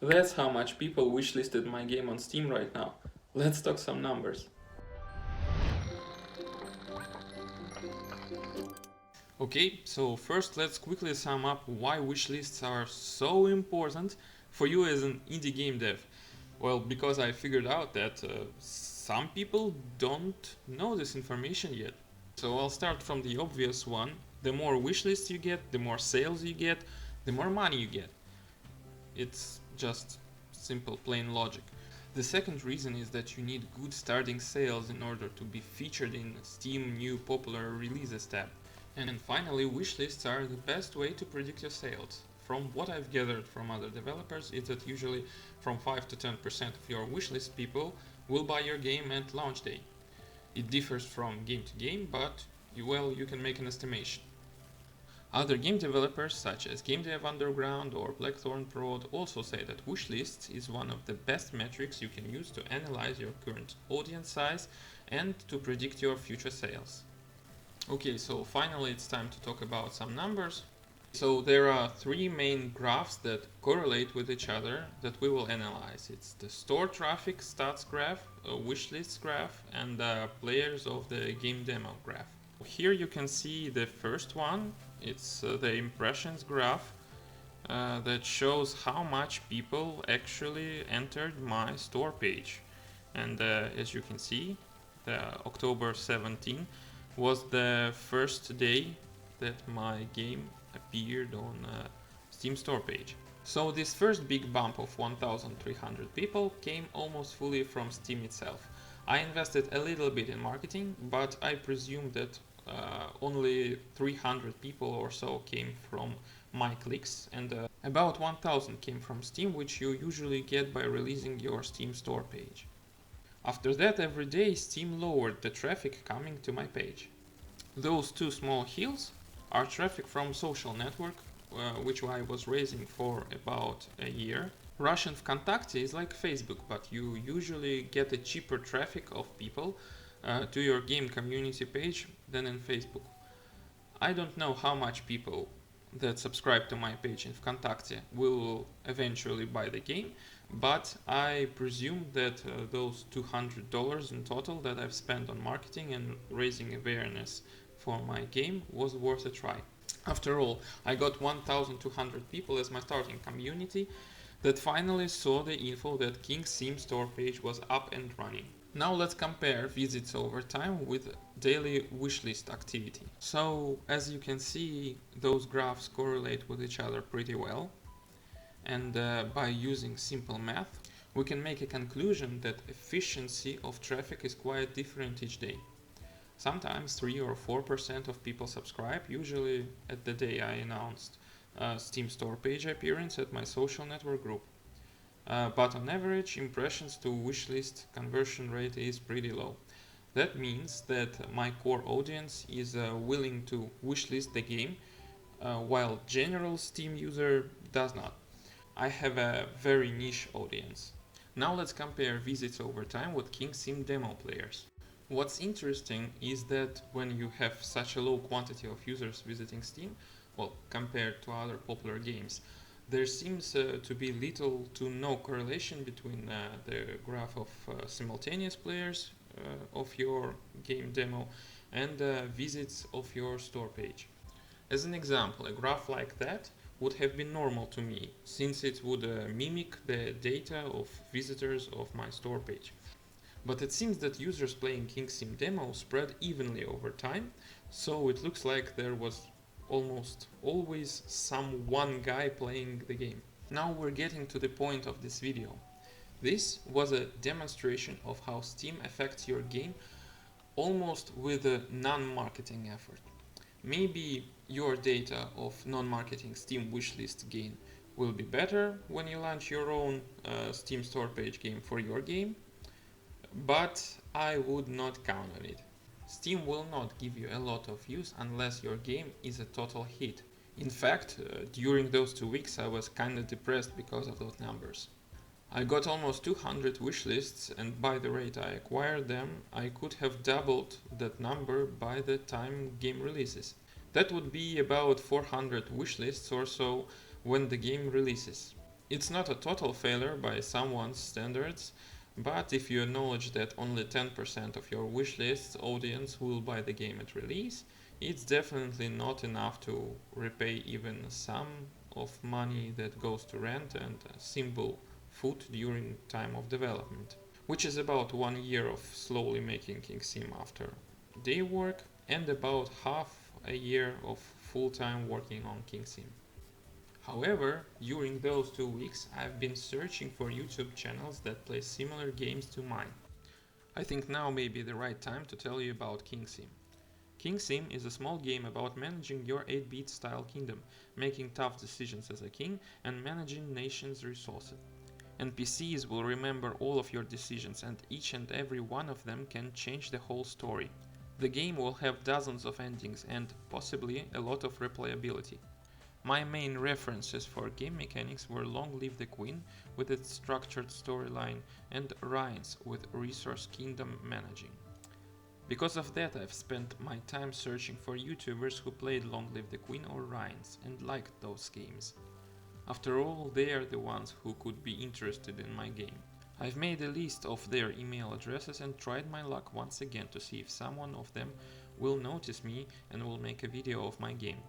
That's how much people wishlisted my game on Steam right now. Let's talk some numbers. Okay, so first let's quickly sum up why wishlists are so important for you as an indie game dev. Well, because I figured out that some people don't know this information yet. So I'll start from the obvious one. The more wishlists you get, the more sales you get, the more money you get. It's just simple, plain logic. The second reason is that you need good starting sales in order to be featured in Steam new popular releases tab. And finally, wishlists are the best way to predict your sales. From what I've gathered from other developers, is that usually from 5 to 10% of your wishlist people will buy your game at launch day. It differs from game to game, but you can make an estimation. Other game developers such as Game Dev Underground or Blackthorn Prod also say that wishlists is one of the best metrics you can use to analyze your current audience size and to predict your future sales. Okay, so finally it's time to talk about some numbers. So there are three main graphs that correlate with each other that we will analyze. It's the store traffic stats graph, a wishlists graph, and the players of the game demo graph. Here you can see the first one. It's the impressions graph that shows how much people actually entered my store page. And as you can see, the October 17 was the first day that my game appeared on Steam store page. So this first big bump of 1,300 people came almost fully from Steam itself. I invested a little bit in marketing, but I presume that only 300 people or so came from my clicks, and about 1,000 came from Steam, which you usually get by releasing your Steam store page. After that, every day Steam lowered the traffic coming to my page. Those two small hills are traffic from social network, which I was raising for about a year. Russian Vkontakte is like Facebook, but you usually get a cheaper traffic of people to your game community page than in Facebook. I don't know how much people that subscribe to my page in Vkontakte will eventually buy the game, but I presume that those $200 in total that I've spent on marketing and raising awareness for my game was worth a try. After all, I got 1,200 people as my starting community that finally saw the info that KingSim store page was up and running. Now let's compare visits over time with daily wishlist activity. So as you can see, those graphs correlate with each other pretty well, and by using simple math we can make a conclusion that efficiency of traffic is quite different each day. Sometimes 3 or 4% of people subscribe, usually at the day I announced Steam store page appearance at my social network group. But on average, impressions to wishlist conversion rate is pretty low. That means that my core audience is willing to wishlist the game, while general Steam user does not. I have a very niche audience. Now let's compare visits over time with KingSim Demo Players. What's interesting is that when you have such a low quantity of users visiting Steam, well, compared to other popular games, there seems to be little to no correlation between the graph of simultaneous players of your game demo and visits of your store page. As an example, a graph like that would have been normal to me, since it would mimic the data of visitors of my store page. But it seems that users playing KingSim demo spread evenly over time, so it looks like there was almost always some one guy playing the game. Now we're getting to the point of this video. This was a demonstration of how Steam affects your game almost with a non-marketing effort. Maybe your data of non-marketing Steam wishlist gain will be better when you launch your own Steam store page game for your game, but I would not count on it. Steam will not give you a lot of views unless your game is a total hit. In fact, during those 2 weeks I was kinda depressed because of those numbers. I got almost 200 wishlists, and by the rate I acquired them, I could have doubled that number by the time game releases. That would be about 400 wishlists or so when the game releases. It's not a total failure by someone's standards, but if you acknowledge that only 10% of your wishlist audience will buy the game at release, it's definitely not enough to repay even some of money that goes to rent and simple food during time of development, which is about 1 year of slowly making KingSim after day work and about half a year of full-time working on KingSim. However, during those 2 weeks, I've been searching for YouTube channels that play similar games to mine. I think now may be the right time to tell you about KingSim. KingSim is a small game about managing your 8-bit style kingdom, making tough decisions as a king, and managing nations' resources. NPCs will remember all of your decisions, and each and every one of them can change the whole story. The game will have dozens of endings and possibly a lot of replayability. My main references for game mechanics were Long Live the Queen with its structured storyline and Rhines with resource kingdom managing. Because of that, I've spent my time searching for YouTubers who played Long Live the Queen or Rhines and liked those games. After all, they are the ones who could be interested in my game. I've made a list of their email addresses and tried my luck once again to see if someone of them will notice me and will make a video of my game.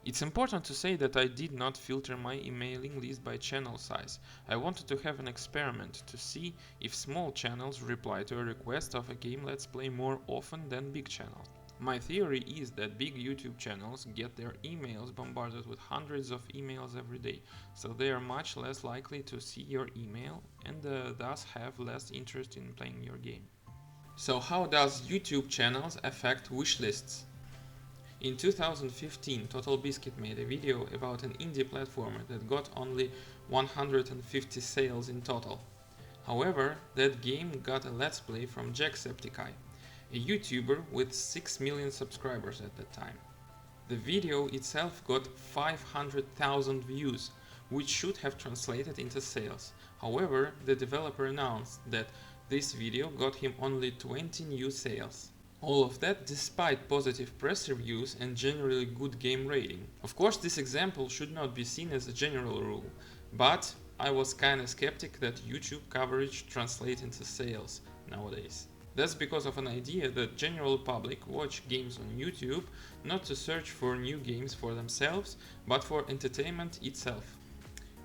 It's important to say that I did not filter my emailing list by channel size. I wanted to have an experiment to see if small channels reply to a request of a game let's play more often than big channels. My theory is that big YouTube channels get their emails bombarded with hundreds of emails every day, so they are much less likely to see your email and thus have less interest in playing your game. So how does YouTube channels affect wishlists? In 2015, Total Biscuit made a video about an indie platformer that got only 150 sales in total. However, that game got a let's play from Jacksepticeye, a YouTuber with 6 million subscribers at that time. The video itself got 500,000 views, which should have translated into sales. However, the developer announced that this video got him only 20 new sales. All of that despite positive press reviews and generally good game rating. Of course, this example should not be seen as a general rule, but I was kinda skeptic that YouTube coverage translates into sales nowadays. That's because of an idea that general public watch games on YouTube not to search for new games for themselves, but for entertainment itself.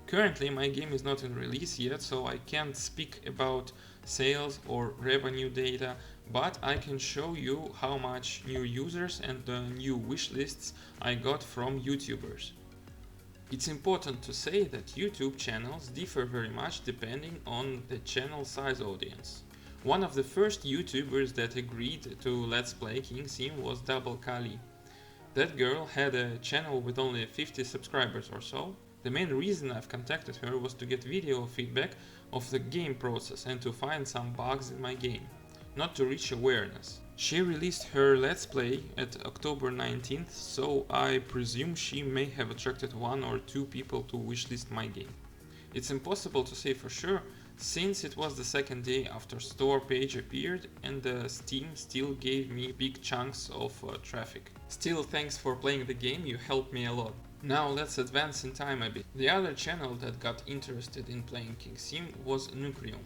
Currently my game is not in release yet, so I can't speak about sales or revenue data, but I can show you how much new users and new wishlists I got from YouTubers. It's important to say that YouTube channels differ very much depending on the channel size audience. One of the first YouTubers that agreed to Let's Play KingSim was DoubleCalix. That girl had a channel with only 50 subscribers or so. The main reason I've contacted her was to get video feedback of the game process and to find some bugs in my game, not to reach awareness. She released her Let's Play at October 19th, so I presume she may have attracted 1 or 2 people to wishlist my game. It's impossible to say for sure, since it was the second day after store page appeared and Steam still gave me big chunks of traffic. Still, thanks for playing the game, you helped me a lot. Now let's advance in time a bit. The other channel that got interested in playing KingSim was Nookrium.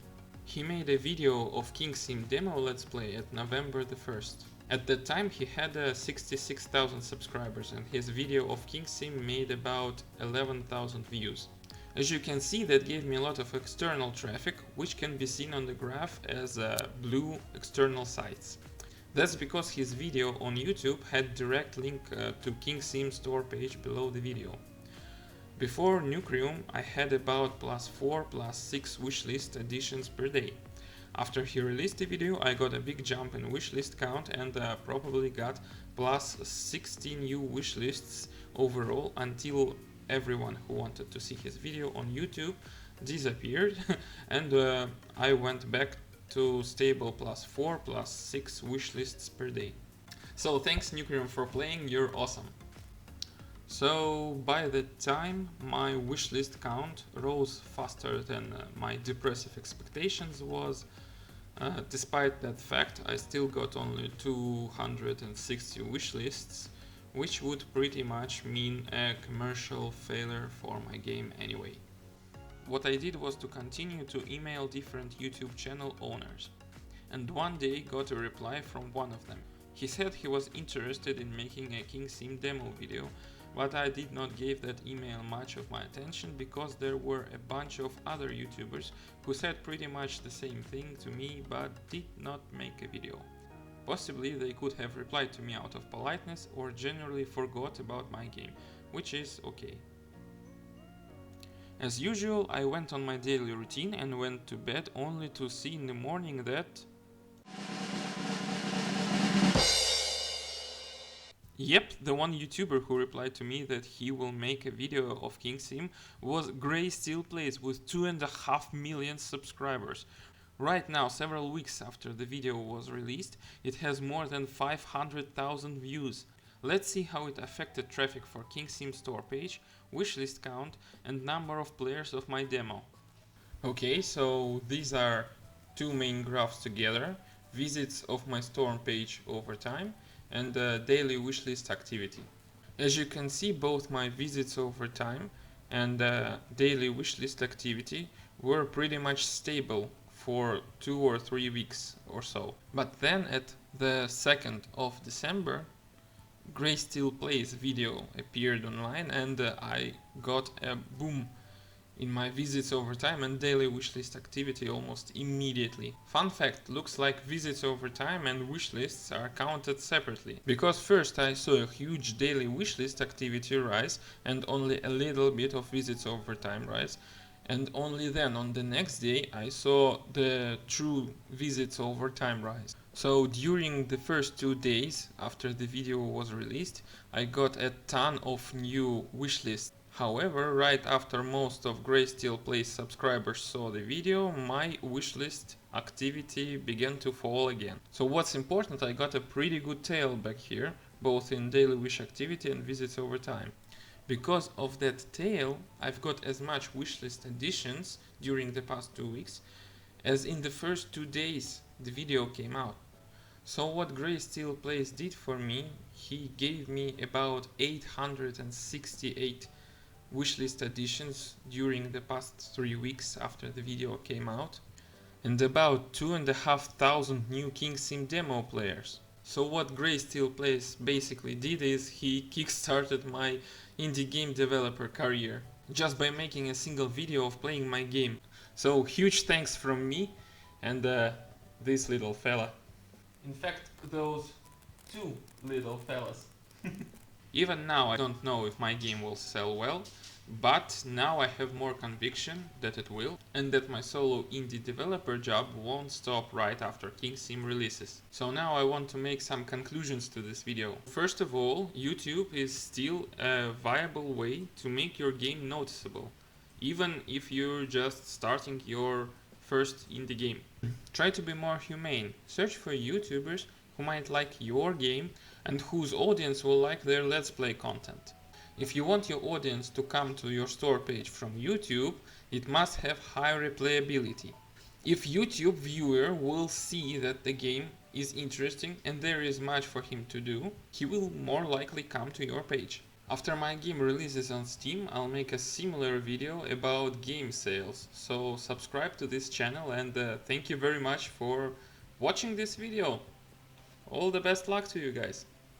He made a video of KingSim Demo Let's Play at November the 1st. At that time he had 66,000 subscribers and his video of KingSim made about 11,000 views. As you can see, that gave me a lot of external traffic, which can be seen on the graph as blue external sites. That's because his video on YouTube had direct link to KingSim store page below the video. Before Nookrium, I had about +4, +6 wishlist additions per day. After he released the video, I got a big jump in wishlist count and probably got +60 new wishlists overall until everyone who wanted to see his video on YouTube disappeared and I went back to stable +4, +6 wishlists per day. So thanks Nookrium for playing, you're awesome. So by the time my wishlist count rose faster than my depressive expectations was, despite that fact I still got only 260 wishlists, which would pretty much mean a commercial failure for my game anyway. what I did was to continue to email different YouTube channel owners. And one day got a reply from one of them. He said he was interested in making a KingSim demo video, but I did not give that email much of my attention because there were a bunch of other YouTubers who said pretty much the same thing to me but did not make a video. Possibly they could have replied to me out of politeness or generally forgot about my game, which is okay. As usual, I went on my daily routine and went to bed only to see in the morning that... Yep, the one YouTuber who replied to me that he will make a video of KingSim was GrayStillPlays with 2.5 million subscribers. Right now, several weeks after the video was released, it has more than 500,000 views. Let's see how it affected traffic for KingSim store page, wishlist count and number of players of my demo. Okay, so these are two main graphs together, visits of my store page over time and daily wishlist activity. As you can see, both my visits over time and daily wishlist activity were pretty much stable for 2 or 3 weeks or so. But then at the 2nd of December, GrayStillPlays video appeared online and I got a boom in my visits over time and daily wishlist activity almost immediately. Fun fact, looks like visits over time and wishlists are counted separately. Because first I saw a huge daily wishlist activity rise and only a little bit of visits over time rise. And only then on the next day I saw the true visits over time rise. So during the first 2 days after the video was released, I got a ton of new wishlists. However, right after most of GrayStillPlays subscribers saw the video, my wishlist activity began to fall again. So what's important, I got a pretty good tail back here, both in daily wish activity and visits over time. Because of that tail, I've got as much wishlist additions during the past 2 weeks as in the first 2 days the video came out. So what GrayStillPlays did for me, he gave me about 868 wishlist additions during the past 3 weeks after the video came out, and about 2,500 new KingSim demo players. So what GrayStillPlays basically did is he kickstarted my indie game developer career just by making a single video of playing my game. So huge thanks from me and this little fella. In fact, those 2 little fellas. Even now I don't know if my game will sell well, but now I have more conviction that it will, and that my solo indie developer job won't stop right after KingSim releases. So now I want to make some conclusions to this video. First of all, YouTube is still a viable way to make your game noticeable, even if you're just starting your first indie game. Try to be more humane. Search for YouTubers who might like your game and whose audience will like their Let's Play content. If you want your audience to come to your store page from YouTube, it must have high replayability. If YouTube viewer will see that the game is interesting and there is much for him to do, he will more likely come to your page. After my game releases on Steam, I'll make a similar video about game sales, so subscribe to this channel and thank you very much for watching this video. All the best luck to you guys!